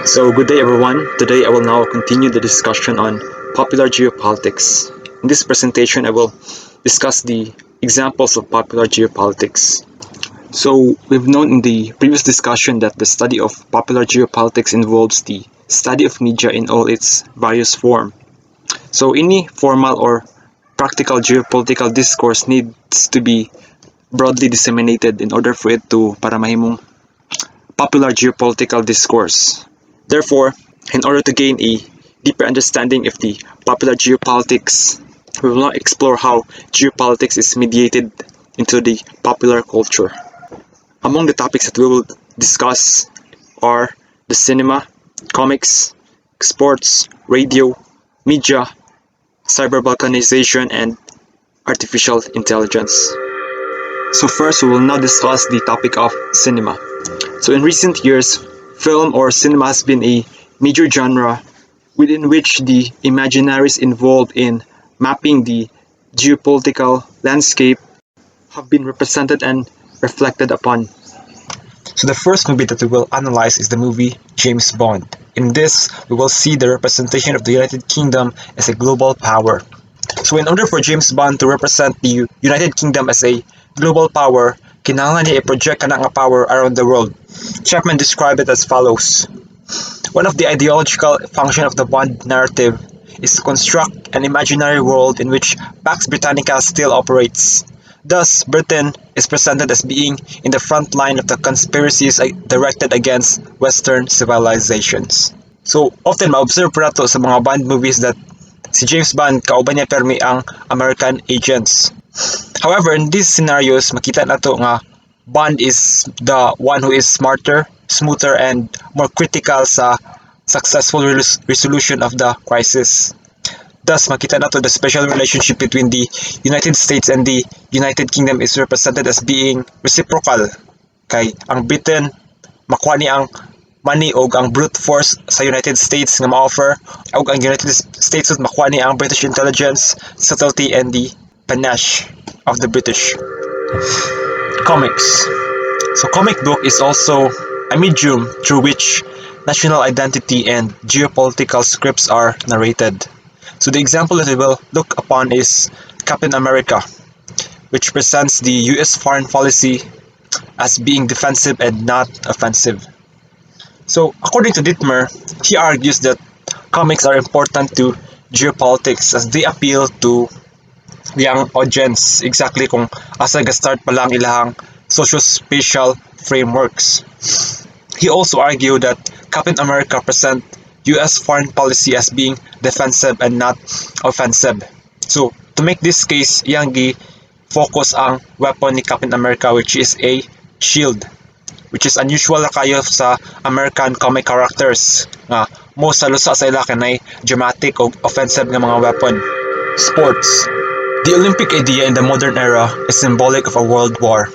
So, good day everyone. Today I will now continue the discussion on popular geopolitics. In this presentation, I will discuss the examples of popular geopolitics. So, we've known in the previous discussion that the study of popular geopolitics involves the study of media in all its various forms. So, any formal or practical geopolitical discourse needs to be broadly disseminated in order for it to para mahimong popular geopolitical discourse. Therefore, in order to gain a deeper understanding of the popular geopolitics, we will now explore how geopolitics is mediated into the popular culture. Among the topics that we will discuss are the cinema, comics, sports, radio, media, cyber balkanization, and artificial intelligence. So first, we will now discuss the topic of cinema. So in recent years, film or cinema has been a major genre within which the imaginaries involved in mapping the geopolitical landscape have been represented and reflected upon. So the first movie that we will analyze is the movie James Bond. In this, we will see the representation of the United Kingdom as a global power. So in order for James Bond to represent the United Kingdom as a global power, kinahanglan niya i-project ka nga power around the world. Chapman described it as follows. One of the ideological functions of the Bond narrative is to construct an imaginary world in which Pax Britannica still operates. Thus, Britain is presented as being in the front line of the conspiracies directed against Western civilizations. So, often ma-observe po nato sa mga Bond movies that si James Bond kauban niya permi ang American agents. However, in these scenarios, makita nato nga Bond is the one who is smarter, smoother, and more critical sa successful resolution of the crisis. Thus, makita nato the special relationship between the United States and the United Kingdom is represented as being reciprocal. Kay ang Britain makuha ni ang money o ang brute force sa United States nga ma-offer o ang United States makuha ni ang British intelligence, subtlety, and the panache of the British. Comics. So comic book is also a medium through which national identity and geopolitical scripts are narrated. So the example that we will look upon is Captain America, which presents the US foreign policy as being defensive and not offensive. So according to Dittmer, he argues that comics are important to geopolitics as they appeal to the young audience exactly kung asa ga-start pa lang ilahang socio-spatial frameworks. He also argued that Captain America present US foreign policy as being defensive and not offensive. So, to make this case, iyang focus ang weapon ni Captain America which is a shield, which is unusual na kayo sa American comic characters nga most halusa sa ila kanay dramatic o offensive nga mga weapon. Sports. The Olympic idea in the modern era is symbolic of a world war,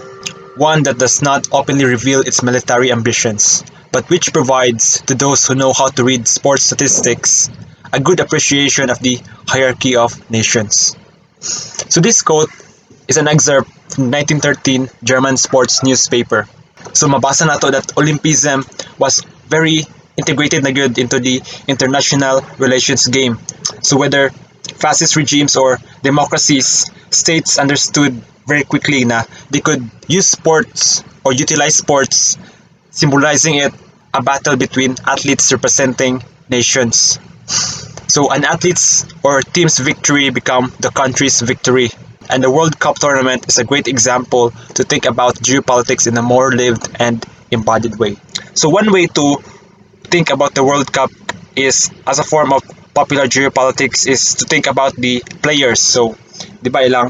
one that does not openly reveal its military ambitions, but which provides to those who know how to read sports statistics a good appreciation of the hierarchy of nations. So this quote is an excerpt from 1913 German sports newspaper. So mabasa nato that Olympism was very integrated na good into the international relations game. So whether fascist regimes or democracies, states understood very quickly na they could use sports or utilize sports, symbolizing it a battle between athletes representing nations. So an athlete's or team's victory become the country's victory. And the World Cup tournament is a great example to think about geopolitics in a more lived and embodied way. So one way to think about the World Cup is as a form of popular geopolitics is to think about the players. So, di ba ilang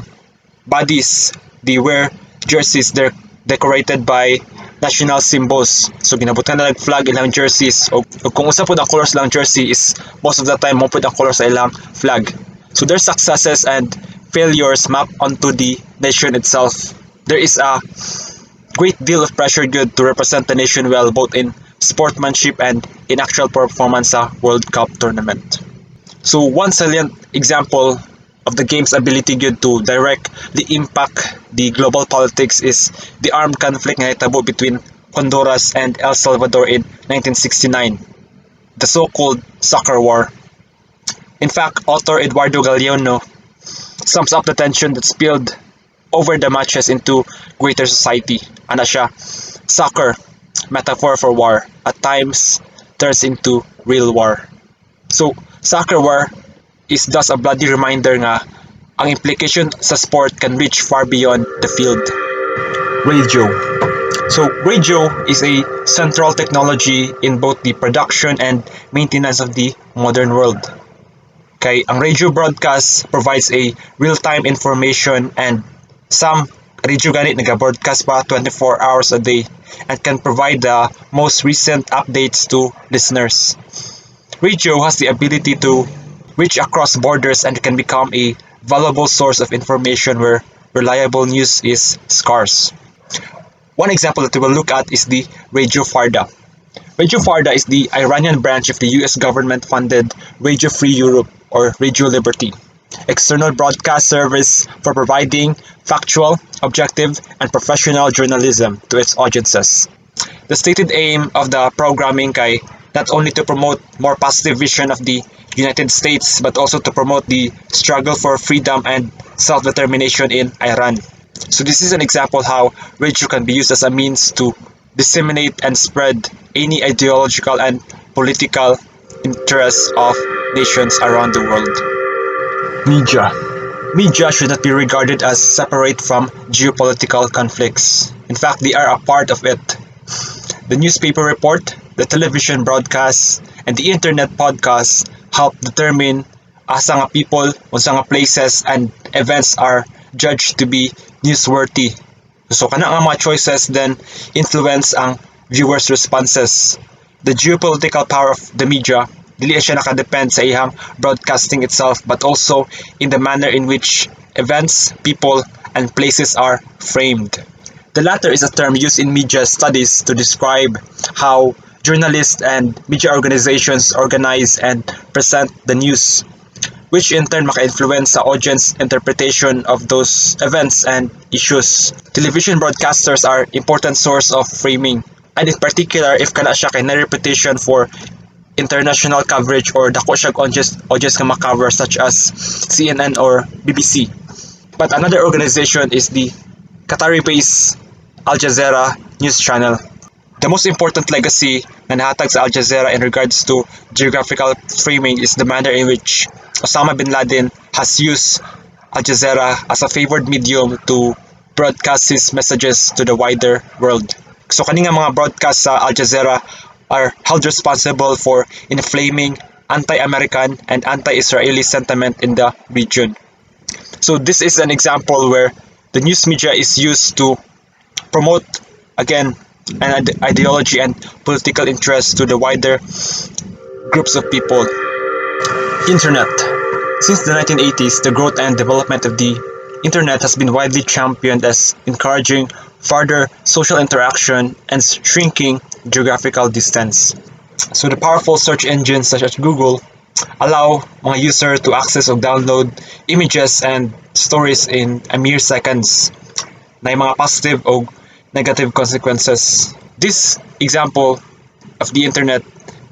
bodies, they wear jerseys, they're decorated by national symbols. So, ginabutan na flag ilang jerseys. O kung usa po ang colors lang jersey is most of the time mo po ang colors sa ilang flag. So, their successes and failures map onto the nation itself. There is a great deal of pressure good to represent the nation well, both in sportsmanship and in actual performance sa World Cup tournament. So one salient example of the game's ability good to directly impact the global politics is the armed conflict nga hitabo between Honduras, and El Salvador in 1969, the so-called Soccer War. In fact, author Eduardo Galeano sums up the tension that spilled over the matches into greater society. Ano siya? Soccer, metaphor for war, at times turns into real war. So, soccer war is thus a bloody reminder nga ang implication sa sport can reach far beyond the field. Radio. So, radio is a central technology in both the production and maintenance of the modern world. Kay ang radio broadcast provides a real-time information, and some radio ganit nag-broadcast pa 24 hours a day and can provide the most recent updates to listeners. Radio has the ability to reach across borders and can become a valuable source of information where reliable news is scarce. One example that we will look at is the Radio Farda. Radio Farda is the Iranian branch of the US government-funded Radio Free Europe, or Radio Liberty, external broadcast service for providing factual, objective, and professional journalism to its audiences. The stated aim of the programming kay not only to promote more positive vision of the United States but also to promote the struggle for freedom and self-determination in Iran. So this is an example how radio can be used as a means to disseminate and spread any ideological and political interests of nations around the world. Media. Media should not be regarded as separate from geopolitical conflicts. In fact, they are a part of it. The newspaper report, the television broadcasts, and the internet podcasts help determine asa nga people, unsa nga places, and events are judged to be newsworthy. So kana nga mga choices then influence ang viewers' responses. The geopolitical power of the media dili siya nakadepend sa ihang broadcasting itself but also in the manner in which events, people, and places are framed. The latter is a term used in media studies to describe how journalists and media organizations organize and present the news, which in turn maka-influence sa audience interpretation of those events and issues. Television broadcasters are important source of framing, and in particular if kana siya kay na reputation for international coverage or dako siya audience nga makaver such as CNN or BBC. But another organization is the Qatari-based Al Jazeera news channel. The most important legacy na nahatag sa Al Jazeera in regards to geographical framing is the manner in which Osama bin Laden has used Al Jazeera as a favored medium to broadcast his messages to the wider world. So kani nga mga broadcasts sa Al Jazeera are held responsible for inflaming anti-American and anti-Israeli sentiment in the region. So this is an example where the news media is used to promote, again, an ideology and political interest to the wider groups of people. Internet. Since the 1980s, the growth and development of the Internet has been widely championed as encouraging further social interaction and shrinking geographical distance. So the powerful search engines such as Google allow mga user to access or download images and stories in a mere seconds na mga positive or negative consequences. This example of the Internet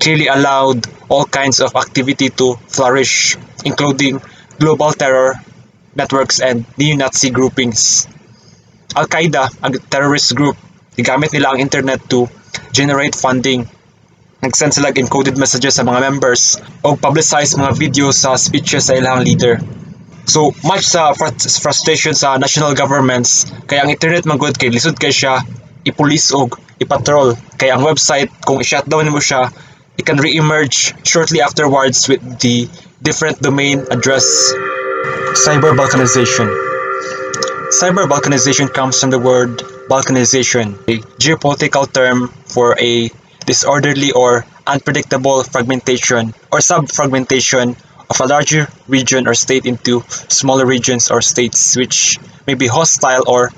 clearly allowed all kinds of activity to flourish, including global terror networks and neo-Nazi groupings. Al-Qaeda, ang terrorist group, gamit nila ang internet to generate funding. Nag-send sila encoded messages sa mga members o publicize mga videos sa speeches sa ilang leader. So, much sa frustration sa national governments, kaya ang internet magod kay lisod kay siya ipulis og ipatrol. Kaya ang website, kung i-shutdown mo siya, it can re-emerge shortly afterwards with the different domain address. Cyber balkanization. Cyber balkanization comes from the word balkanization, a geopolitical term for a disorderly or unpredictable fragmentation or sub-fragmentation of a larger region or state into smaller regions or states which may be hostile or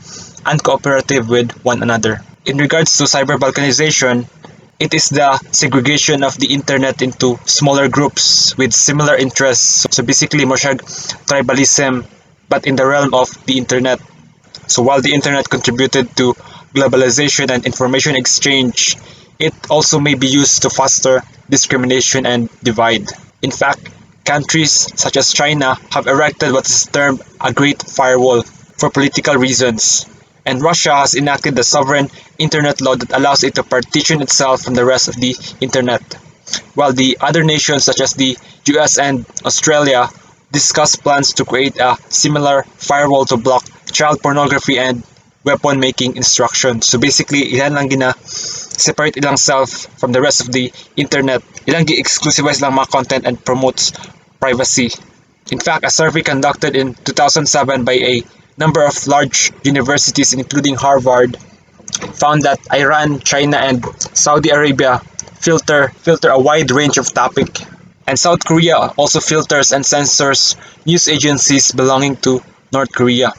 uncooperative with one another. In regards to cyber balkanization, it is the segregation of the internet into smaller groups with similar interests. So basically, mo siya tribalism but in the realm of the internet. So while the internet contributed to globalization and information exchange, it also may be used to foster discrimination and divide. In fact, countries such as China have erected what is termed a Great Firewall for political reasons, and Russia has enacted the sovereign internet law that allows it to partition itself from the rest of the internet, while the other nations such as the US and Australia discuss plans to create a similar firewall to block child pornography and weapon making instructions. So basically, ilan lang separate ilang self from the rest of the internet. Ilang gi-exclusivize lang mga content and promotes privacy. In fact, a survey conducted in 2007 by a number of large universities including Harvard found that Iran, China, and Saudi Arabia filter a wide range of topic, and South Korea also filters and censors news agencies belonging to North Korea.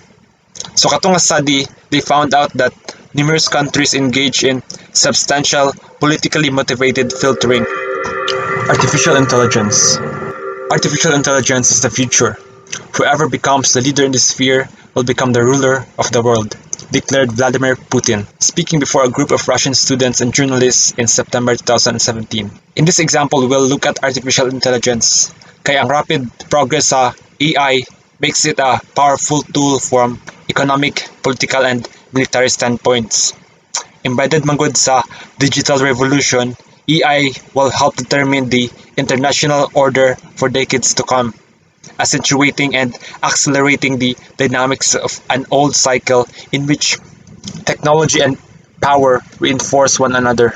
So katong study, they found out that numerous countries engage in substantial politically motivated filtering. Artificial intelligence. Artificial intelligence is the future. Whoever becomes the leader in this sphere will become the ruler of the world, declared Vladimir Putin, speaking before a group of Russian students and journalists in September 2017. In this example, we'll look at artificial intelligence. Kaya ang rapid progress sa AI makes it a powerful tool from economic, political, and military standpoints. Embedded man gud sa digital revolution, AI will help determine the international order for decades to come, accentuating and accelerating the dynamics of an old cycle in which technology and power reinforce one another.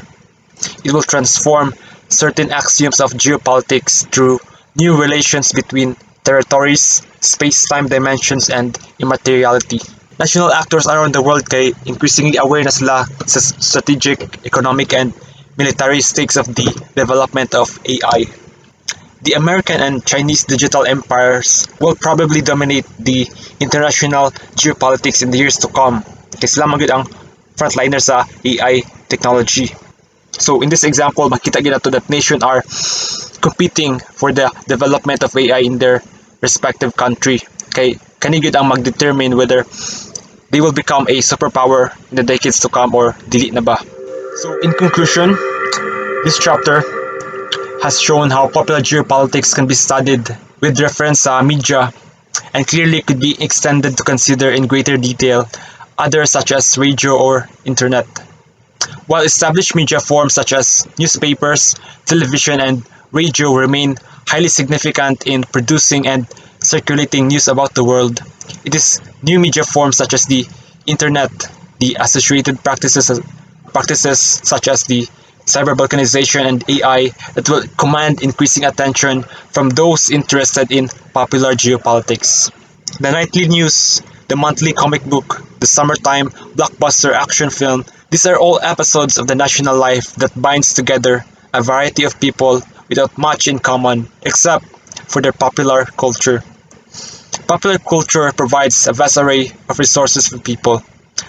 It will transform certain axioms of geopolitics through new relations between territories, space-time dimensions, and immateriality. National actors around the world kay increasingly aware na sila sa strategic, economic, and military stakes of the development of AI. The American and Chinese digital empires will probably dominate the international geopolitics in the years to come, kaya sila man gyud ang frontliner sa AI technology. So in this example, makita gid nato that nations are competing for the development of AI in their respective country. Kay kani gyud ang mag-determine whether they will become a superpower in the decades to come or dili na ba. So in conclusion, this chapter has shown how popular geopolitics can be studied with reference sa media, and clearly could be extended to consider in greater detail others such as radio or internet. While established media forms such as newspapers, television, and radio remain highly significant in producing and circulating news about the world, it is new media forms such as the internet, the associated practices such as the cyber-balkanization and AI that will command increasing attention from those interested in popular geopolitics. The nightly news, the monthly comic book, the summertime blockbuster action film, these are all episodes of the national life that binds together a variety of people without much in common except for their popular culture. Popular culture provides a vast array of resources for people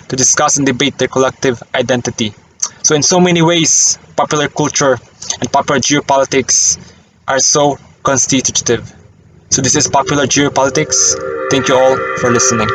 to discuss and debate their collective identity. So in so many ways, popular culture and popular geopolitics are so constitutive. So this is Popular Geopolitics. Thank you all for listening.